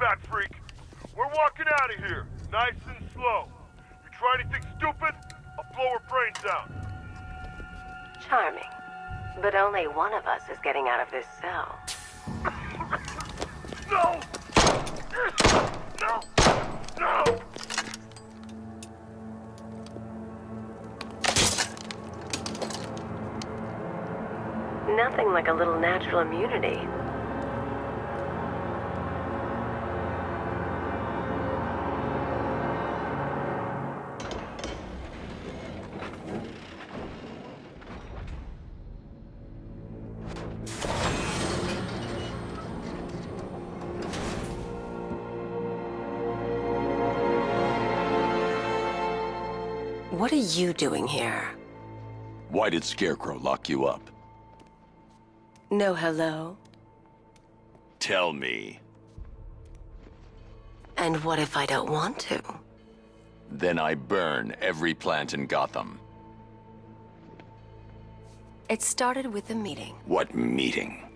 fat freak. We're walking out of here, nice and slow. You try anything stupid, I'll blow her brains out. Charming. But only one of us is getting out of this cell. No! No! No! Nothing like a little natural immunity. What are you doing here? Why did Scarecrow lock you up? No hello? Tell me. And what if I don't want to? Then I burn every plant in Gotham. It started with a meeting. What meeting?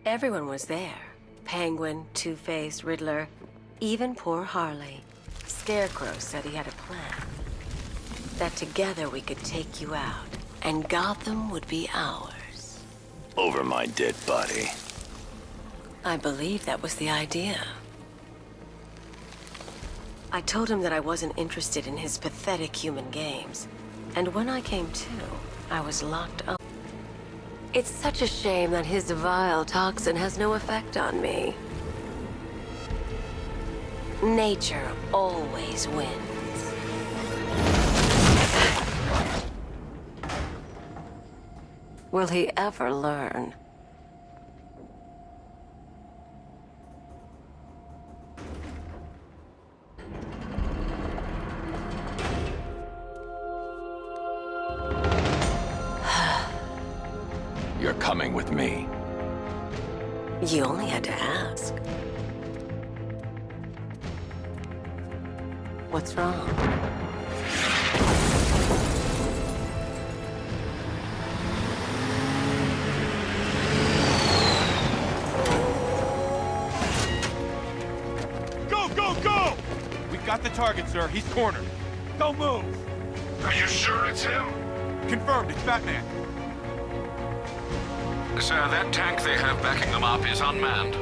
Everyone was there. Penguin, Two-Face, Riddler, even poor Harley. Scarecrow said he had a plan. That together we could take you out, and Gotham would be ours. Over my dead body. I believe that was the idea. I told him that I wasn't interested in his pathetic human games, and when I came to, I was locked up. It's such a shame that his vile toxin has no effect on me. Nature always wins. Will he ever learn? You're coming with me. You only had to ask. What's wrong? Go! We got the target, sir. He's cornered. Don't move. Are you sure it's him? Confirmed, it's Batman. Sir, that tank they have backing them up is unmanned.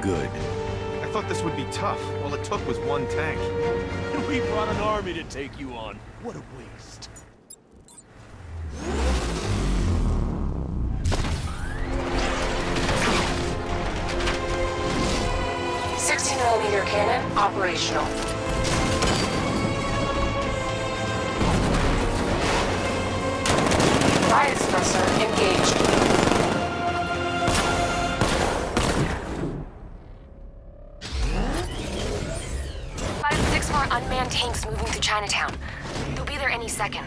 Good. I thought this would be tough. All it took was one tank. We brought an army to take you on. What a waste. .60mm cannon operational. Riot suppressor engaged. 6 more unmanned tanks moving through Chinatown. They'll be there any second.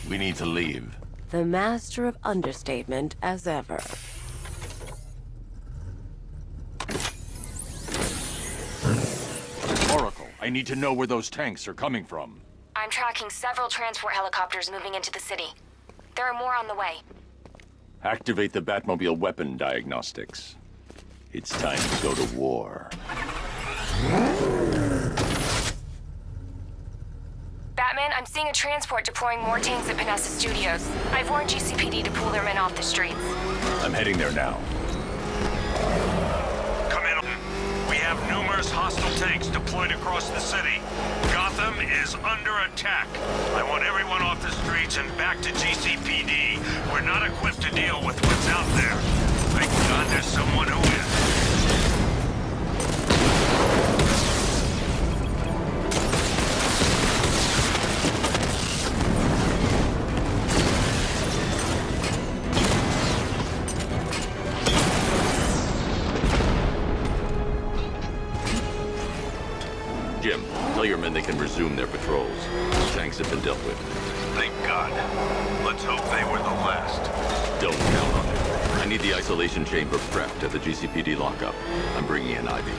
We need to leave. The master of understatement as ever. Oracle, I need to know where those tanks are coming from. I'm tracking several transport helicopters moving into the city. There are more on the way. Activate the Batmobile weapon diagnostics. It's time to go to war. Batman, I'm seeing a transport deploying more tanks at Panessa Studios. I've warned GCPD to pull their men off the streets. I'm heading there now. Come in. We have numerous hostile tanks deployed across the city. Gotham Gotham is under attack. I want everyone off the streets and back to GCPD. We're not equipped to deal with what's out there. Thank God there's someone who is. Jim, tell your men they can resume their patrols. Tanks have been dealt with. Thank God. Let's hope they were the last. Don't count on it. I need the isolation chamber prepped at the GCPD lockup. I'm bringing in Ivy.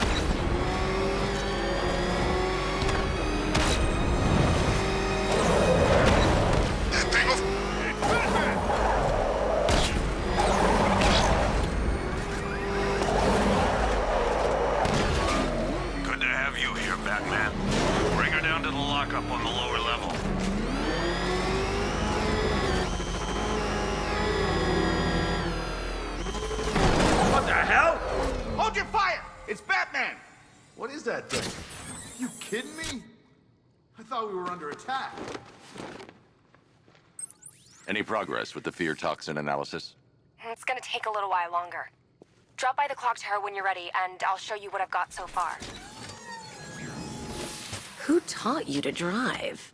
Good to have you here, Batman. Bring her down to the lockup on the lower level. What the hell? Hold your fire! It's Batman! What is that thing? You kidding me? I thought we were under attack. Any progress with the fear toxin analysis? It's gonna take a little while longer. Drop by the clock tower when you're ready, and I'll show you what I've got so far. Who taught you to drive?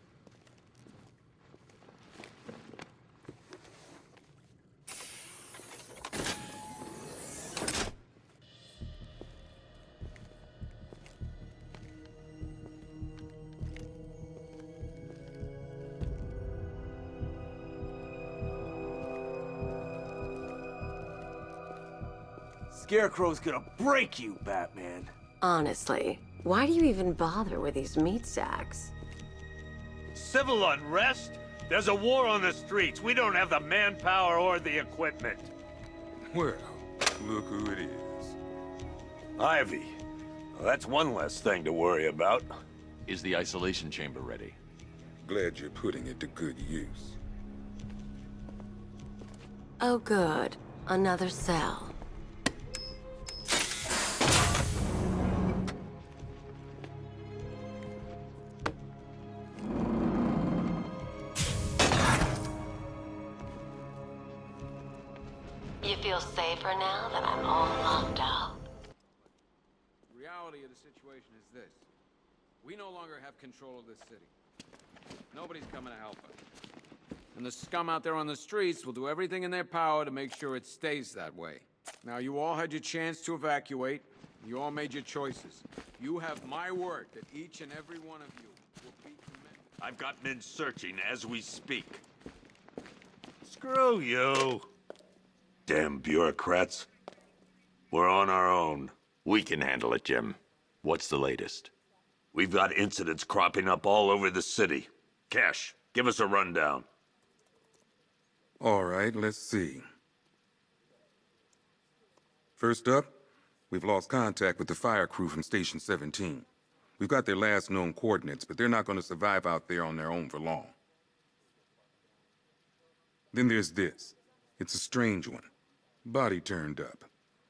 Scarecrow's gonna break you, Batman. Honestly, why do you even bother with these meat sacks? Civil unrest? There's a war on the streets. We don't have the manpower or the equipment. Well, look who it is. Ivy. Well, that's one less thing to worry about. Is the isolation chamber ready? Glad you're putting it to good use. Oh good, another cell. You feel safer now that I'm all locked out? The reality of the situation is this. We no longer have control of this city. Nobody's coming to help us. And the scum out there on the streets will do everything in their power to make sure it stays that way. Now, you all had your chance to evacuate. You all made your choices. You have my word that each and every one of you will be commended. I've got men searching as we speak. Screw you. Damn bureaucrats. We're on our own. We can handle it, Jim. What's the latest? We've got incidents cropping up all over the city. Cash, give us a rundown. All right, let's see. First up, we've lost contact with the fire crew from Station 17. We've got their last known coordinates, but they're not going to survive out there on their own for long. Then there's this. It's a strange one. Body turned up.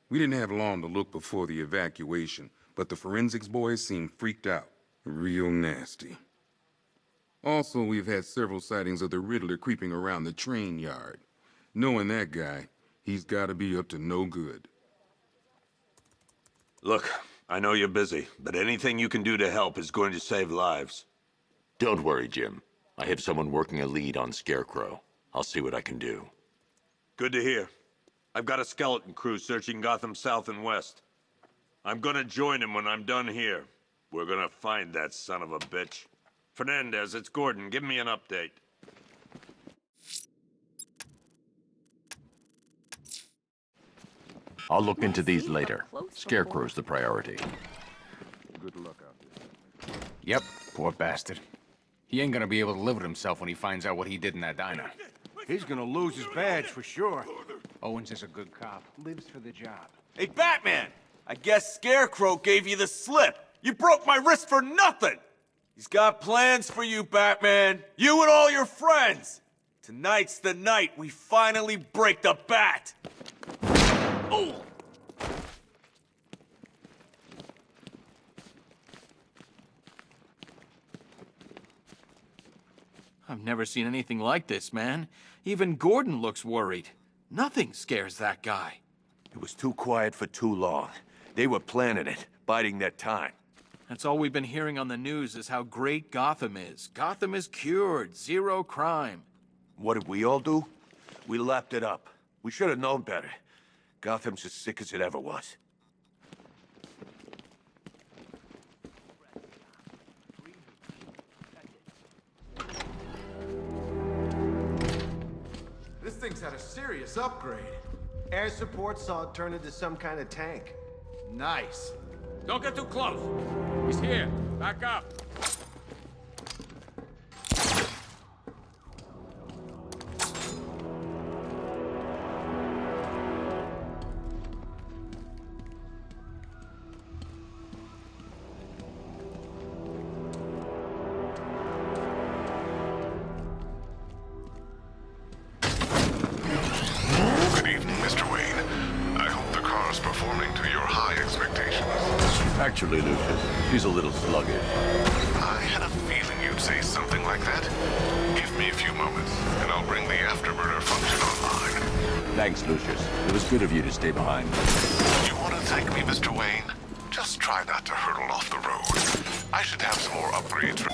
We didn't have long to look before the evacuation, but the forensics boys seemed freaked out. Real nasty. Also, we've had several sightings of the Riddler creeping around the train yard. Knowing that guy, he's got to be up to no good. Look, I know you're busy, but anything you can do to help is going to save lives. Don't worry, Jim. I have someone working a lead on Scarecrow. I'll see what I can do. Good to hear. I've got a skeleton crew searching Gotham South and West. I'm gonna join him when I'm done here. We're gonna find that son of a bitch. Fernandez, it's Gordon. Give me an update. I'll look into these later. Scarecrow's the priority. Good luck out there. Yep, poor bastard. He ain't gonna be able to live with himself when he finds out what he did in that diner. He's gonna lose his badge for sure. Owens is a good cop. Lives for the job. Hey, Batman! I guess Scarecrow gave you the slip. You broke my wrist for nothing! He's got plans for you, Batman. You and all your friends. Tonight's the night we finally break the bat. Oh! I've never seen anything like this, man. Even Gordon looks worried. Nothing scares that guy. It was too quiet for too long. They were planning it, biding their time. That's all we've been hearing on the news is how great Gotham is. Gotham is cured, zero crime. What did we all do? We lapped it up. We should have known better. Gotham's as sick as it ever was. This thing's had a serious upgrade. Air support saw it turn into some kind of tank. Nice. Don't get too close. He's here. Back up. Good evening, Mr. Wayne. I hope the car's performing to your high expectations. Actually, Lucius, she's a little sluggish. I had a feeling you'd say something like that. Give me a few moments, and I'll bring the afterburner function online. Thanks, Lucius. It was good of you to stay behind. You want to thank me, Mr. Wayne? Just try not to hurtle off the road. I should have some more upgrades for...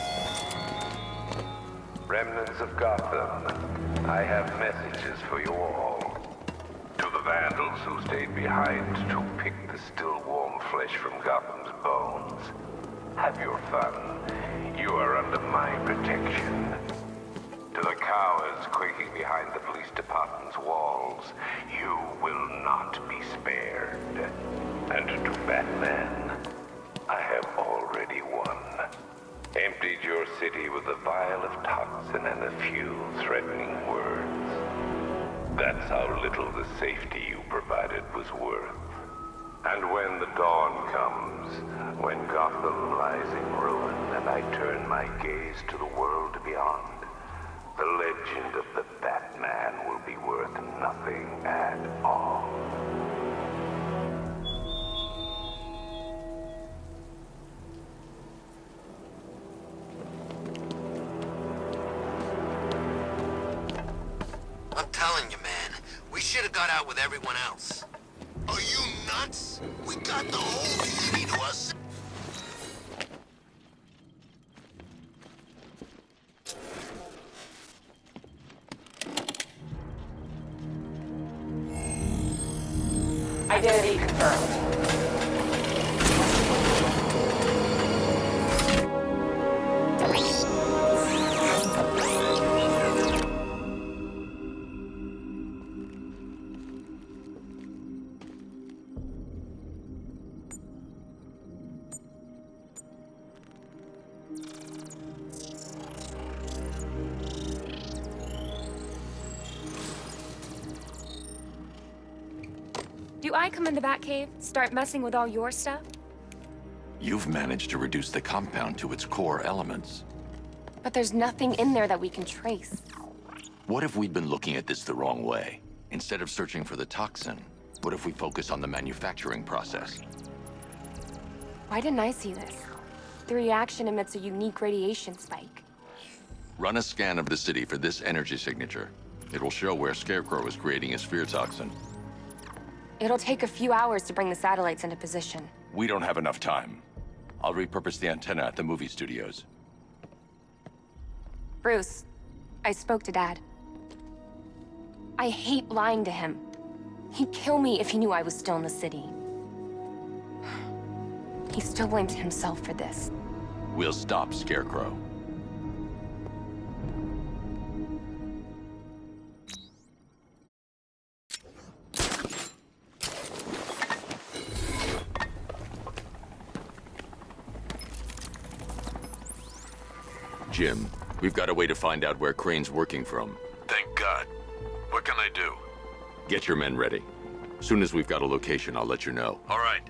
Remnants of Gotham, I have messages for you all. To the vandals who stayed behind to pick the still warm flesh from Gotham's bones, have your fun. You are under my protection. To the cowards quaking behind the police department's walls, you will not be spared. And to Batman, I have already won. Emptied your city with a vial of toxin and a few threatening words. That's how little the safety you provided was worth. And when the dawn comes, when Gotham lies in ruin and I turn my gaze to the world beyond, the legend of the Batman will be worth nothing at all. I'm telling you, man, we should have got out with everyone else. Are you nuts? We got the whole city to us. Identity confirmed. Do I come in the Batcave, start messing with all your stuff? You've managed to reduce the compound to its core elements. But there's nothing in there that we can trace. What if we'd been looking at this the wrong way? Instead of searching for the toxin, what if we focus on the manufacturing process? Why didn't I see this? The reaction emits a unique radiation spike. Run a scan of the city for this energy signature. It will show where Scarecrow is creating his fear toxin. It'll take a few hours to bring the satellites into position. We don't have enough time. I'll repurpose the antenna at the movie studios. Bruce, I spoke to Dad. I hate lying to him. He'd kill me if he knew I was still in the city. He still blames himself for this. We'll stop Scarecrow. Jim, we've got a way to find out where Crane's working from. Thank God. What can I do? Get your men ready. Soon as we've got a location, I'll let you know. All right.